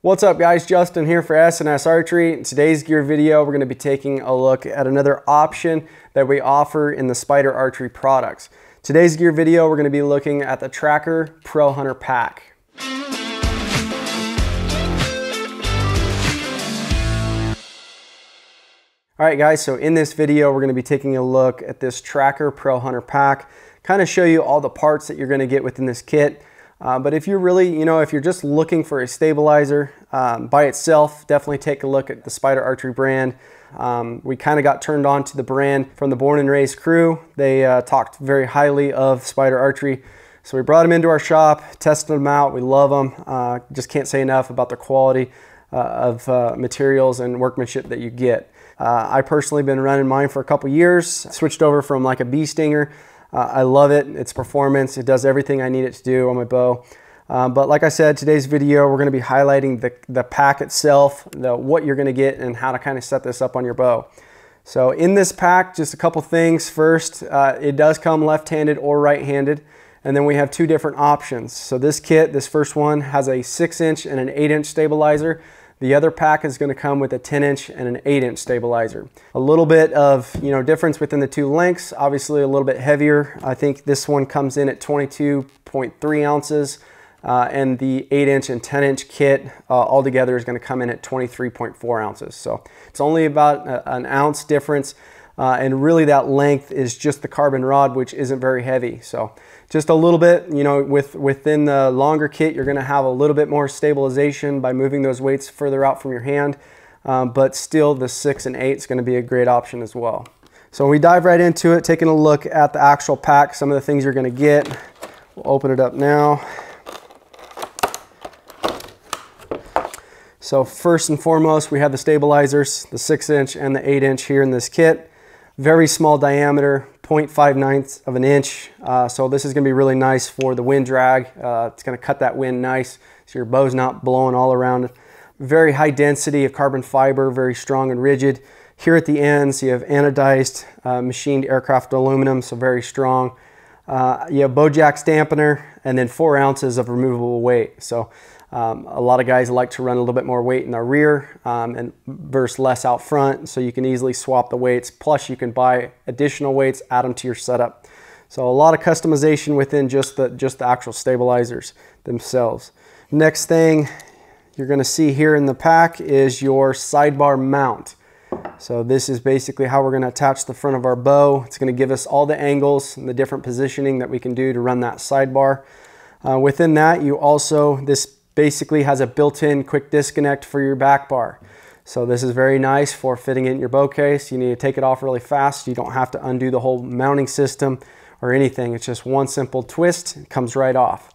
What's up guys, Justin here for S&S Archery. In today's gear video, we're going to be taking a look at another option that we offer in the Spider Archery products. Today's gear video, we're going to be looking at the Tracker Pro Hunter Pack. Alright guys, so in this video, we're going to be taking a look at this Tracker Pro Hunter Pack, kind of show you all the parts that you're going to get within this kit. But if you're really, if you're just looking for a stabilizer by itself, definitely take a look at the Spider Archery brand. We kind of got turned on to the brand from the Born and Raised crew. They talked very highly of Spider Archery. So we brought them into our shop, tested them out. We love them. Just can't say enough about the quality of materials and workmanship that you get. I personally been running mine for a couple years. Switched over from like a bee stinger. I love it, its performance, it does everything I need it to do on my bow. But like I said, today's video, we're gonna be highlighting the pack itself, what you're gonna get and how to kind of set this up on your bow. So in this pack, just a couple things. First, it does come left-handed or right-handed, and then we have two different options. So this kit, this first one, has a 6-inch and an 8-inch stabilizer. The other pack is going to come with a 10-inch and an 8-inch stabilizer. A little bit of difference within the two lengths, obviously a little bit heavier. I think this one comes in at 22.3 ounces and the 8-inch and 10-inch kit altogether is going to come in at 23.4 ounces. So it's only about an ounce difference and really that length is just the carbon rod, which isn't very heavy. So just a little bit, within the longer kit, you're going to have a little bit more stabilization by moving those weights further out from your hand, but still the 6 and 8 is going to be a great option as well. So we dive right into it, taking a look at the actual pack, some of the things you're going to get. We'll open it up now. So first and foremost, we have the stabilizers, the 6-inch and the 8-inch here in this kit. Very small diameter, 0.59 of an inch. So this is going to be really nice for the wind drag. It's going to cut that wind nice so your bow's not blowing all around. Very high density of carbon fiber, very strong and rigid. Here at the ends you have anodized machined aircraft aluminum, so very strong. You have Bojack's dampener and then 4 ounces of removable weight. So a lot of guys like to run a little bit more weight in the rear and versus less out front, so you can easily swap the weights. Plus you can buy additional weights, add them to your setup. So a lot of customization within just the actual stabilizers themselves. Next thing you're going to see here in the pack is your sidebar mount. So this is basically how we're going to attach the front of our bow. It's going to give us all the angles and the different positioning that we can do to run that sidebar. Within that, this basically has a built-in quick disconnect for your back bar. So this is very nice for fitting in your bow case. You need to take it off really fast. You don't have to undo the whole mounting system or anything. It's just one simple twist, it comes right off.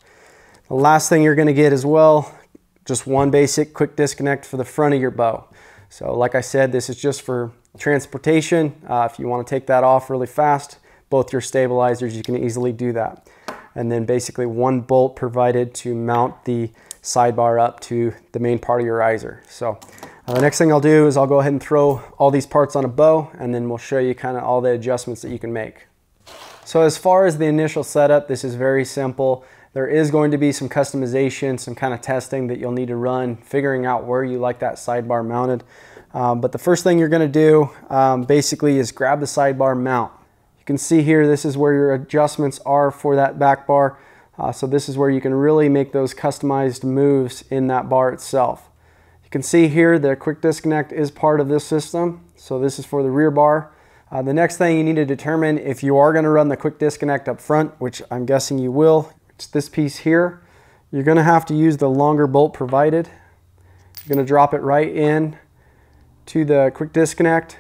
The last thing you're going to get as well, just one basic quick disconnect for the front of your bow. So like I said, this is just for transportation. If you want to take that off really fast, both your stabilizers, you can easily do that. And then basically one bolt provided to mount the sidebar up to the main part of your riser. So the next thing I'll do is I'll go ahead and throw all these parts on a bow, and then we'll show you kind of all the adjustments that you can make. So as far as the initial setup, this is very simple. There is going to be some customization, some kind of testing that you'll need to run, figuring out where you like that sidebar mounted. But the first thing you're going to do basically is grab the sidebar mount. You can see here, this is where your adjustments are for that back bar. So this is where you can really make those customized moves in that bar itself. You can see here the quick disconnect is part of this system. So this is for the rear bar. The next thing you need to determine if you are going to run the quick disconnect up front, which I'm guessing you will. It's this piece here. You're going to have to use the longer bolt provided. You're going to drop it right in to the quick disconnect.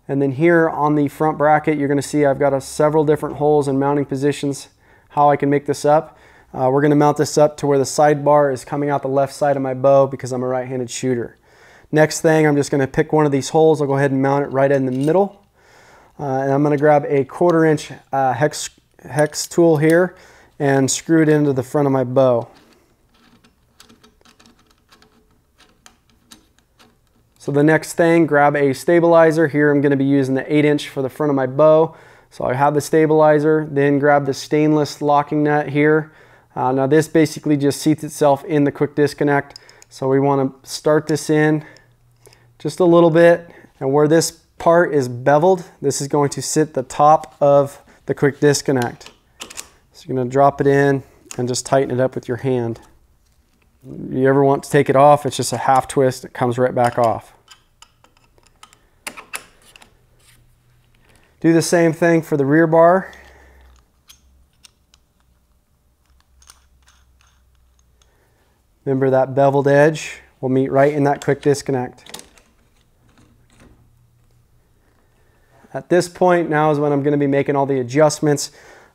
And then here on the front bracket, you're going to see I've got several different holes and mounting positions. How I can make this up. We're going to mount this up to where the sidebar is coming out the left side of my bow because I'm a right-handed shooter. Next thing, I'm just going to pick one of these holes. I'll go ahead and mount it right in the middle. And I'm going to grab a 1/4-inch hex tool here and screw it into the front of my bow. So the next thing, grab a stabilizer. Here I'm going to be using the 8-inch for the front of my bow. So I have the stabilizer, then grab the stainless locking nut here. Now this basically just seats itself in the quick disconnect. So we want to start this in just a little bit, and where this part is beveled, this is going to sit the top of the quick disconnect. So you're going to drop it in and just tighten it up with your hand. You ever want to take it off, it's just a half twist, it comes right back off. Do the same thing for the rear bar. Remember that beveled edge will meet right in that quick disconnect. At this point now is when I'm going to be making all the adjustments.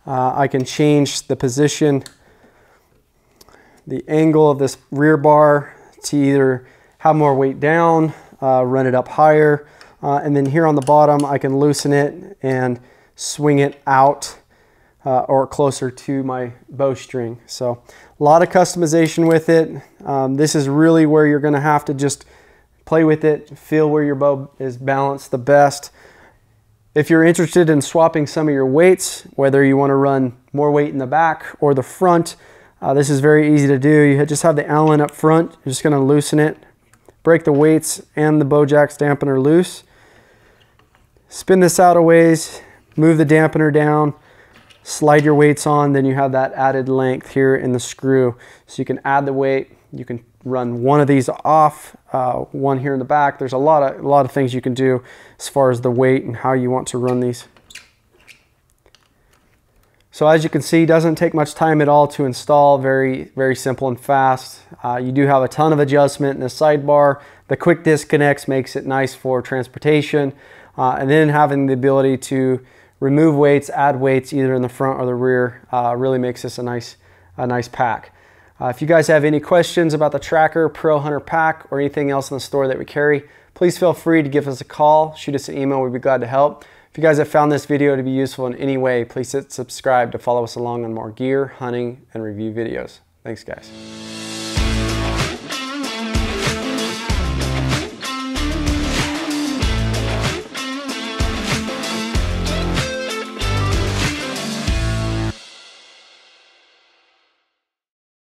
I can change the position, the angle of this rear bar to either have more weight down, run it up higher, and then here on the bottom I can loosen it and swing it out or closer to my bowstring. So a lot of customization with it. This is really where you're going to have to just play with it, feel where your bow is balanced the best. If you're interested in swapping some of your weights, whether you want to run more weight in the back or the front, this is very easy to do. You just have the Allen up front. You're just going to loosen it, break the weights and the Bojack's dampener loose. Spin this out a ways, move the dampener down, slide your weights on, then you have that added length here in the screw. So you can add the weight, you can run one of these off, one here in the back. There's a lot of things you can do as far as the weight and how you want to run these. So as you can see, it doesn't take much time at all to install. Very simple and fast. You do have a ton of adjustment in the sidebar. The quick disconnects makes it nice for transportation, and then having the ability to remove weights, add weights either in the front or the rear really makes this a nice pack. If you guys have any questions about the Tracker Pro Hunter Pack or anything else in the store that we carry, please feel free to give us a call, shoot us an email, we'd be glad to help. If you guys have found this video to be useful in any way, please hit subscribe to follow us along on more gear, hunting, and review videos. Thanks guys.